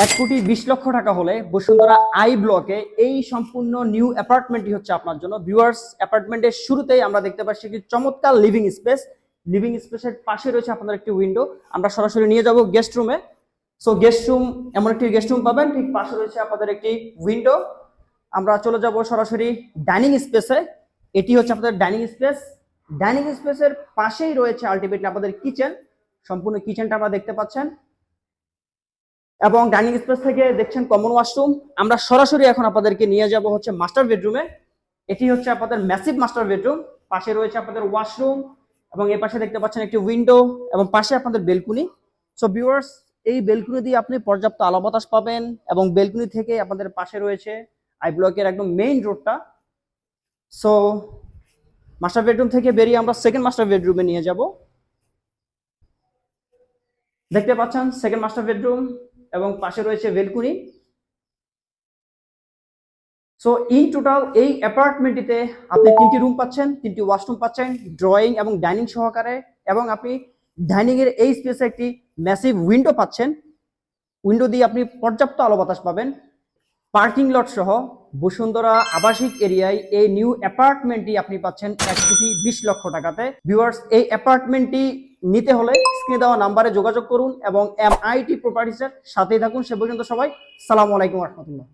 1,20,00,000 টাকা হলে বসুন্ধরা আই ব্লকে এই সম্পূর্ণ নিউ অ্যাপার্টমেন্টটি হচ্ছে আপনার জন্য। ভিউয়ার্স, অ্যাপার্টমেন্টের শুরুতেই আমরা দেখতে পাচ্ছি একটি চমৎকার লিভিং স্পেস। লিভিং স্পেসের পাশে রয়েছে আপনাদের একটি উইন্ডো। আমরা সরাসরি নিয়ে যাব গেস্ট রুমে। সো গেস্ট রুম, এমন একটি গেস্ট রুম পাবেন, ঠিক পাশে রয়েছে আপনাদের একটি উইন্ডো। আমরা চলে যাব সরাসরি ডাইনিং স্পেসে। এটি হচ্ছে আপনাদের ডাইনিং স্পেস। ডাইনিং স্পেসের পাশেই রয়েছে আলটিমেটলি আপনাদের কিচেন। সম্পূর্ণ কিচেনটা আপনারা দেখতে পাচ্ছেন এবং ডাইনিং স্পেস থেকে দেখছেন কমন ওয়াশরুম। আমরা সরাসরি এখন আপনাদেরকে নিয়ে যাব হচ্ছে মাস্টার বেডরুমে। এটি হচ্ছে আপনাদের ম্যাসিভ মাস্টার বেডরুম। পাশে রয়েছে আপনাদের ওয়াশরুম এবং এর পাশে দেখতে পাচ্ছেন একটি উইন্ডো এবং পাশে আপনাদের বেলকুনি। সো ভিউয়ার্স, এই বেলকুনি দিয়ে আপনি পর্যাপ্ত আলো বাতাস পাবেন এবং বেলকুনি থেকে আপনাদের পাশে রয়েছে আই ব্লকের একদম মেইন রোডটা। সো মাস্টার বেডরুম থেকে বেরিয়ে আমরা সেকেন্ড মাস্টার বেডরুমে নিয়ে যাব। দেখতে পাচ্ছেন সেকেন্ড মাস্টার বেডরুম এবং পাশে রয়েছে বেলকুনি। সো ইন টোটাল এই অ্যাপার্টমেন্টটিতে আপনি 3টি রুম পাচ্ছেন, 3টি ওয়াশরুম পাচ্ছেন, ড্রয়িং এবং ডাইনিং সহকারে, এবং আপনি ডাইনিং এর এই স্পেসে একটি ম্যাসিভ উইন্ডো পাচ্ছেন। উইন্ডো দিয়ে আপনি পর্যাপ্ত আলো বাতাস পাবেন। পার্কিং লট সহ বসুন্ধরা আবাসিক এরিয়ায় এই নিউ অ্যাপার্টমেন্টটি আপনি পাচ্ছেন 1,20,00,000 টাকাতে। ভিউয়ার্স, এই অ্যাপার্টমেন্টটি নিতে হলে স্ক্রিনে দেওয়া নাম্বারে যোগাযোগ করুন এবং MIT প্রপার্টিজের সাথেই থাকুন। সে পর্যন্ত সবাই সালামু আলাইকুম ওয়া রাহমাতুল্লাহ।